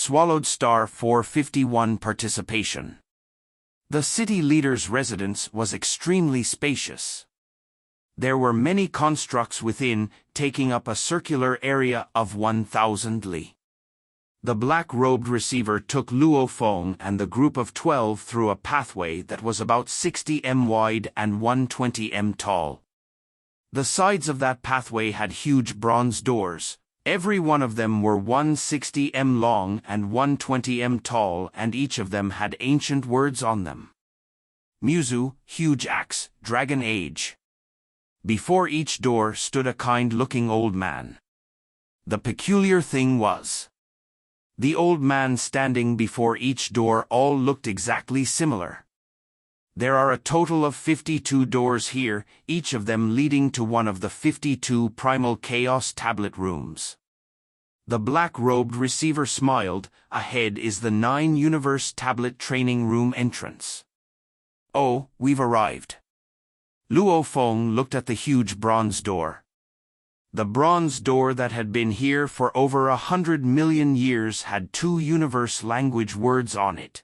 swallowed star 451 participation. The city leader's residence was extremely spacious. There were many constructs within, taking up a circular area of 1,000 li. The black-robed receiver took Luo Feng and the group of 12 through a pathway that was about 60 m wide and 120 m tall. The sides of that pathway had huge bronze doors. Every one of them were 160 m long and 120 m tall, and each of them had ancient words on them. Muzu, huge axe, dragon age. Before each door stood a kind-looking old man. The peculiar thing was, the old man standing before each door all looked exactly similar. There are a total of 52 doors here, each of them leading to one of the 52 primal chaos tablet rooms. The black-robed receiver smiled. Ahead is the 9 universe tablet training room entrance. Oh, we've arrived. Luo Feng looked at the huge bronze door. The bronze door that had been here for over 100 million years had 2 universe language words on it.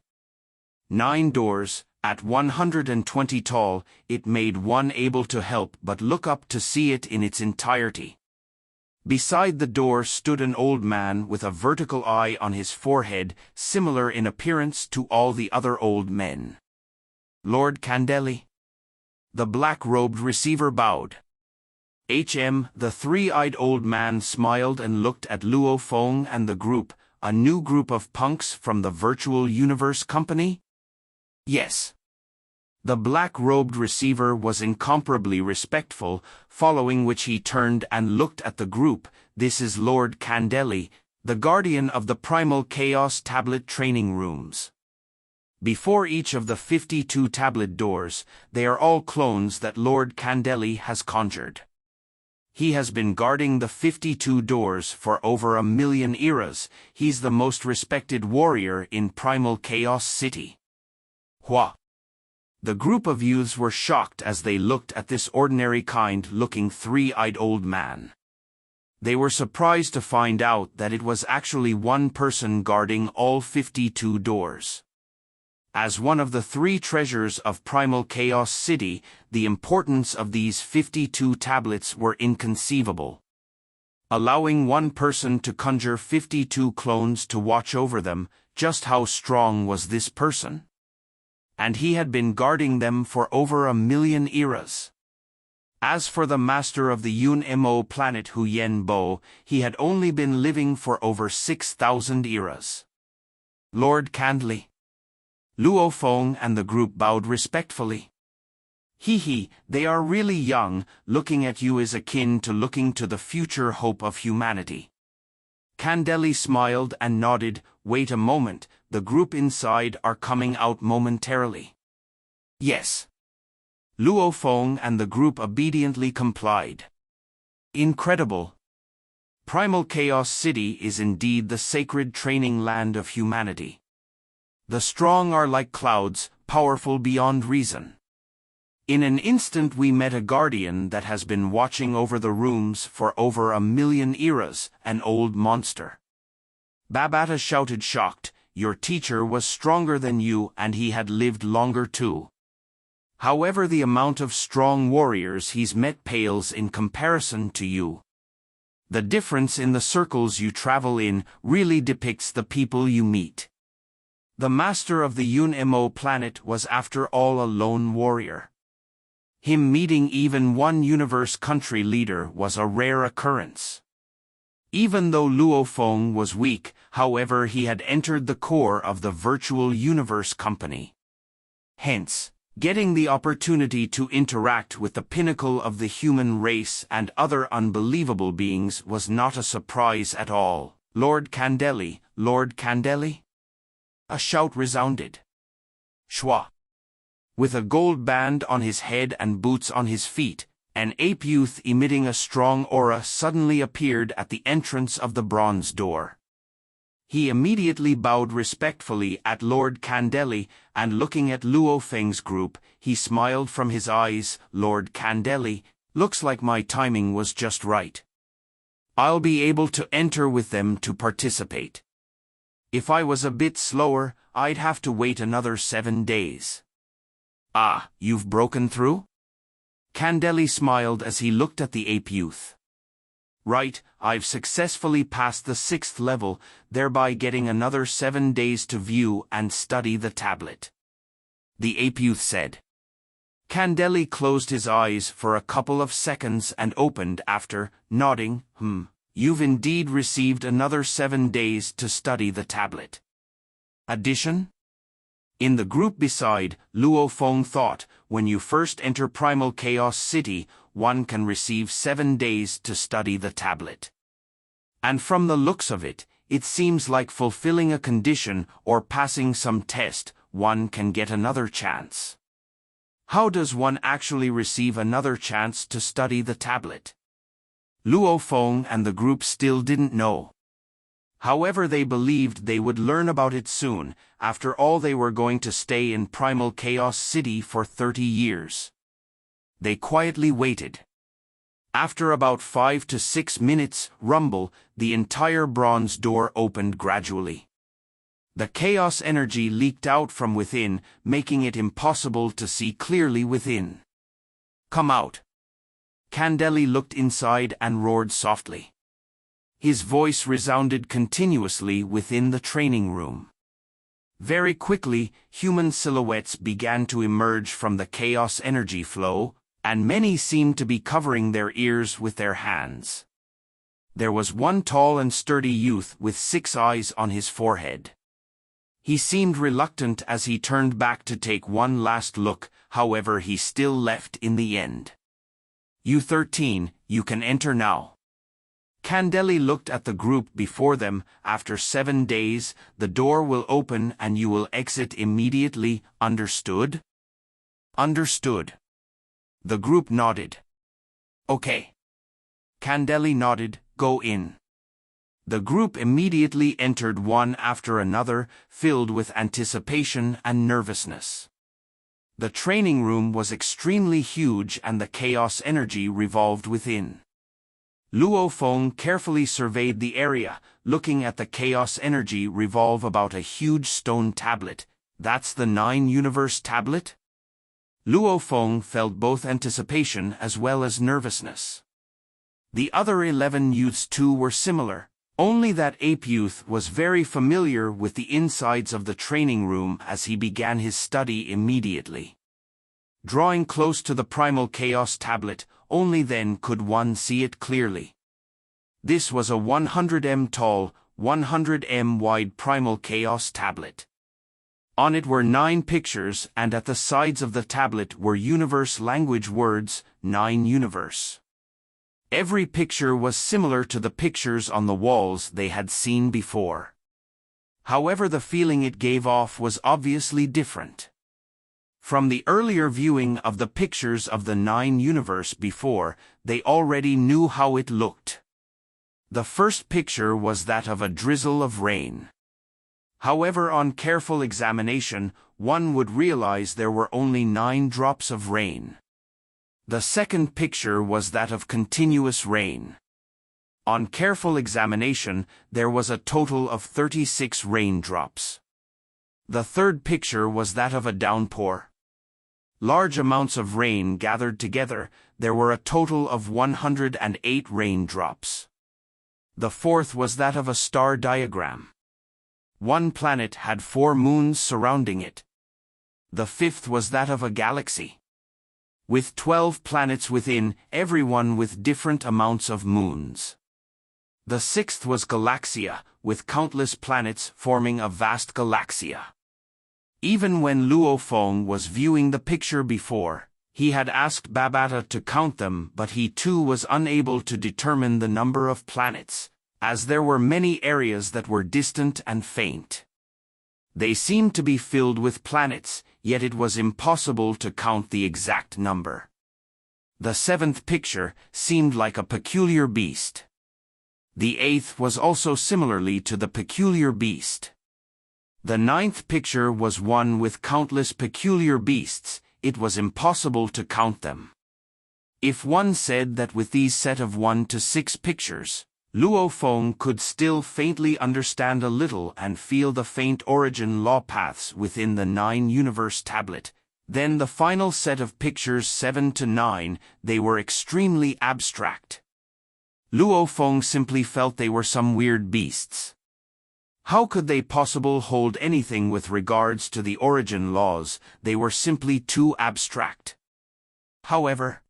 9 doors, at 120 tall, it made one able to help but look up to see it in its entirety. Beside the door stood an old man with a vertical eye on his forehead, similar in appearance to all the other old men. Lord Candeli. The black-robed receiver bowed. The three-eyed old man smiled and looked at Luo Feng and the group, a new group of punks from the Virtual Universe Company? Yes. The black-robed receiver was incomparably respectful, following which he turned and looked at the group. This is Lord Candeli, the guardian of the Primal Chaos Tablet training rooms. Before each of the 52 tablet doors, they are all clones that Lord Candeli has conjured. He has been guarding the 52 doors for over 1 million eras. He's the most respected warrior in Primal Chaos City. Hua! The group of youths were shocked as they looked at this ordinary kind-looking three-eyed old man. They were surprised to find out that it was actually one person guarding all 52 doors. As one of the 3 treasures of Primal Chaos City, the importance of these 52 tablets were inconceivable. Allowing one person to conjure 52 clones to watch over them, just how strong was this person? And he had been guarding them for over 1 million eras. As for the master of the Yun-Mo planet Huyen Bo, he had only been living for over 6,000 eras. Lord Candeli. Luo Feng and the group bowed respectfully. They are really young. Looking at you is akin to looking to the future hope of humanity. Candeli smiled and nodded. Wait a moment, the group inside are coming out momentarily. Yes. Luo Feng and the group obediently complied. Incredible. Primal Chaos City is indeed the sacred training land of humanity. The strong are like clouds, powerful beyond reason. In an instant we met a guardian that has been watching over the rooms for over 1 million eras, an old monster. Babata shouted shocked, your teacher was stronger than you and he had lived longer too. However, the amount of strong warriors he's met pales in comparison to you. The difference in the circles you travel in really depicts the people you meet. The master of the Yun-Mo planet was after all a lone warrior. Him meeting even one universe country leader was a rare occurrence. Even though Luo Feng was weak, however, he had entered the core of the Virtual Universe Company. Hence, getting the opportunity to interact with the pinnacle of the human race and other unbelievable beings was not a surprise at all. Lord Candeli, Lord Candeli? A shout resounded. Shwa! With a gold band on his head and boots on his feet, an ape youth emitting a strong aura suddenly appeared at the entrance of the bronze door. He immediately bowed respectfully at Lord Candeli, and looking at Luo Feng's group, he smiled from his eyes. Lord Candeli, looks like my timing was just right. I'll be able to enter with them to participate. If I was a bit slower, I'd have to wait another 7 days. Ah, you've broken through? Candeli smiled as he looked at the ape youth. Right, I've successfully passed the 6th level, thereby getting another 7 days to view and study the tablet. The ape youth said. Candeli closed his eyes for a couple of seconds and opened after, nodding, You've indeed received another 7 days to study the tablet. Addition? In the group beside, Luo Feng thought, when you first enter Primal Chaos City, one can receive 7 days to study the tablet. And from the looks of it, it seems like fulfilling a condition or passing some test, one can get another chance. How does one actually receive another chance to study the tablet? Luo Feng and the group still didn't know. However, they believed they would learn about it soon. After all, they were going to stay in Primal Chaos City for 30 years. They quietly waited. After about 5 to 6 minutes rumble, the entire bronze door opened gradually. The chaos energy leaked out from within, making it impossible to see clearly within. Come out. Candeli looked inside and roared softly. His voice resounded continuously within the training room. Very quickly, human silhouettes began to emerge from the chaos energy flow, and many seemed to be covering their ears with their hands. There was one tall and sturdy youth with 6 eyes on his forehead. He seemed reluctant as he turned back to take one last look, however he still left in the end. You 13, you can enter now. Candeli looked at the group before them. After 7 days, the door will open and you will exit immediately, understood? Understood. The group nodded. Okay. Candeli nodded, go in. The group immediately entered one after another, filled with anticipation and nervousness. The training room was extremely huge and the chaos energy revolved within. Luo Feng carefully surveyed the area, looking at the chaos energy revolve about a huge stone tablet. That's the 9 universe tablet? Luo Feng felt both anticipation as well as nervousness. The other 11 youths too were similar, only that ape youth was very familiar with the insides of the training room as he began his study immediately. Drawing close to the primal chaos tablet, only then could one see it clearly. This was a 100 m tall, 100 m wide primal chaos tablet. On it were 9 pictures, and at the sides of the tablet were universe language words, 9 universe. Every picture was similar to the pictures on the walls they had seen before. However, the feeling it gave off was obviously different. From the earlier viewing of the pictures of the 9 universe before, they already knew how it looked. The first picture was that of a drizzle of rain. However, on careful examination, one would realize there were only 9 drops of rain. The second picture was that of continuous rain. On careful examination, there was a total of 36 raindrops. The third picture was that of a downpour. Large amounts of rain gathered together, there were a total of 108 raindrops. The fourth was that of a star diagram. One planet had 4 moons surrounding it. The fifth was that of a galaxy, with 12 planets within, everyone with different amounts of moons. The sixth was Galaxia, with countless planets forming a vast galaxia. Even when Luo Feng was viewing the picture before, he had asked Babata to count them, but he too was unable to determine the number of planets, as there were many areas that were distant and faint. They seemed to be filled with planets, yet it was impossible to count the exact number. The seventh picture seemed like a peculiar beast. The eighth was also similarly to the peculiar beast. The ninth picture was one with countless peculiar beasts. It was impossible to count them. If one said that with these set of 1 to 6 pictures, Luo Feng could still faintly understand a little and feel the faint origin law paths within the 9-universe tablet. Then the final set of pictures 7 to 9, they were extremely abstract. Luo Feng simply felt they were some weird beasts. How could they possibly hold anything with regards to the origin laws? They were simply too abstract. However,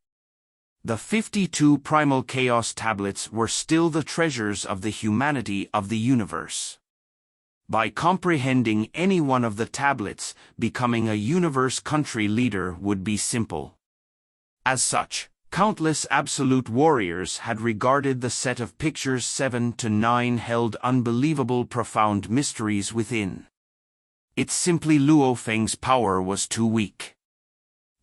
the 52 primal chaos tablets were still the treasures of the humanity of the universe. By comprehending any one of the tablets, becoming a universe country leader would be simple. As such, countless absolute warriors had regarded the set of pictures 7 to 9 held unbelievable profound mysteries within. It's simply Luo Feng's power was too weak.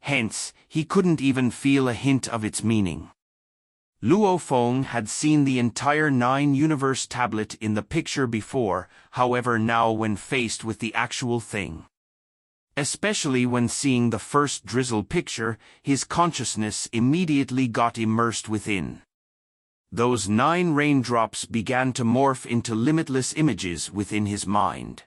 Hence, he couldn't even feel a hint of its meaning. Luo Feng had seen the entire 9-universe tablet in the picture before, however now when faced with the actual thing. Especially when seeing the first drizzle picture, his consciousness immediately got immersed within. Those 9 raindrops began to morph into limitless images within his mind.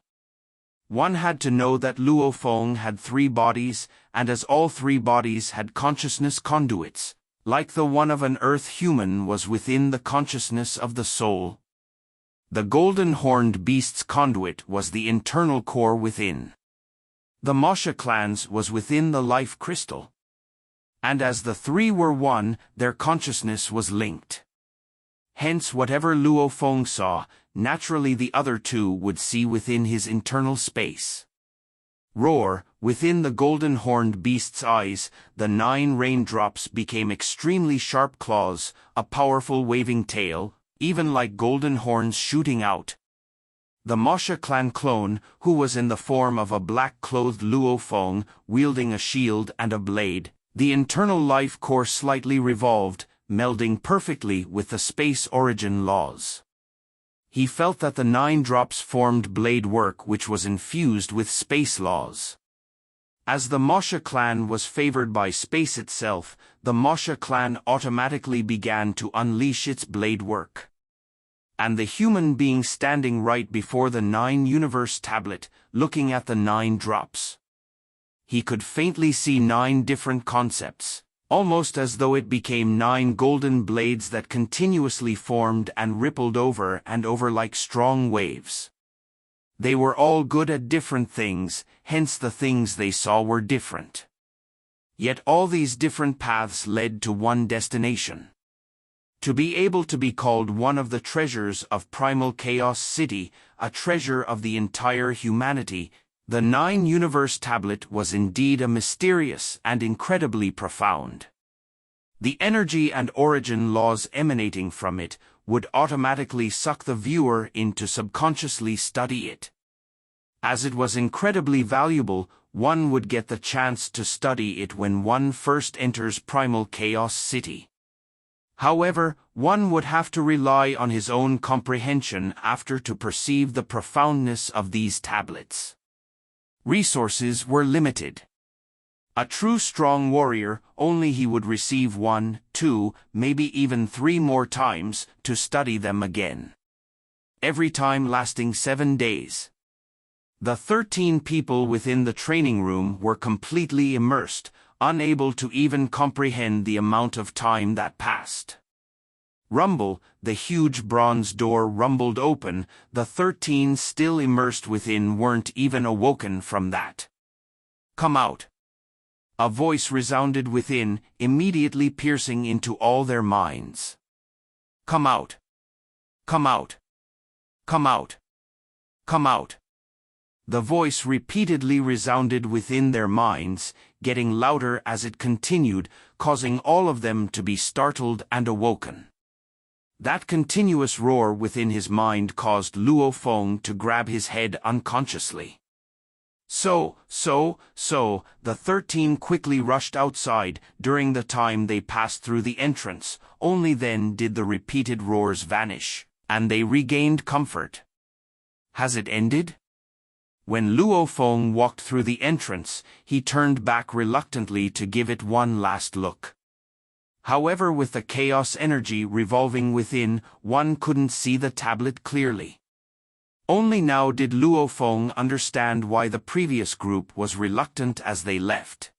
One had to know that Luo Feng had 3 bodies, and as all 3 bodies had consciousness conduits, like the one of an earth human was within the consciousness of the soul. The golden-horned beast's conduit was the internal core within. The Masha clans was within the life crystal. And as the 3 were one, their consciousness was linked. Hence whatever Luo Feng saw, naturally the other 2 would see within his internal space. Roar, within the golden-horned beast's eyes, the 9 raindrops became extremely sharp claws, a powerful waving tail, even like golden horns shooting out. The Masha clan clone, who was in the form of a black-clothed Luo Feng, wielding a shield and a blade, the internal life core slightly revolved, melding perfectly with the space origin laws. He felt that the 9 drops formed blade work which was infused with space laws. As the Masha clan was favored by space itself, the Masha clan automatically began to unleash its blade work. And the human being standing right before the 9-universe tablet, looking at the 9 drops. He could faintly see 9 different concepts, almost as though it became 9 golden blades that continuously formed and rippled over and over like strong waves. They were all good at different things, hence the things they saw were different. Yet all these different paths led to one destination. To be able to be called one of the treasures of Primal Chaos City, a treasure of the entire humanity, the 9-universe tablet was indeed a mysterious and incredibly profound. The energy and origin laws emanating from it would automatically suck the viewer in to subconsciously study it. As it was incredibly valuable, one would get the chance to study it when one first enters Primal Chaos City. However, one would have to rely on his own comprehension after to perceive the profoundness of these tablets. Resources were limited. A true strong warrior, only he would receive 1, 2, maybe even 3 more times to study them again. Every time lasting 7 days. The 13 people within the training room were completely immersed, unable to even comprehend the amount of time that passed. Rumble, the huge bronze door rumbled open, the 13 still immersed within weren't even awoken from that. "Come out." A voice resounded within, immediately piercing into all their minds. "Come out. Come out. Come out. Come out." The voice repeatedly resounded within their minds, getting louder as it continued, causing all of them to be startled and awoken. That continuous roar within his mind caused Luo Feng to grab his head unconsciously. So, the 13 quickly rushed outside. During the time they passed through the entrance, only then did the repeated roars vanish, and they regained comfort. Has it ended? When Luo Feng walked through the entrance, he turned back reluctantly to give it one last look. However, with the chaos energy revolving within, one couldn't see the tablet clearly. Only now did Luo Feng understand why the previous group was reluctant as they left.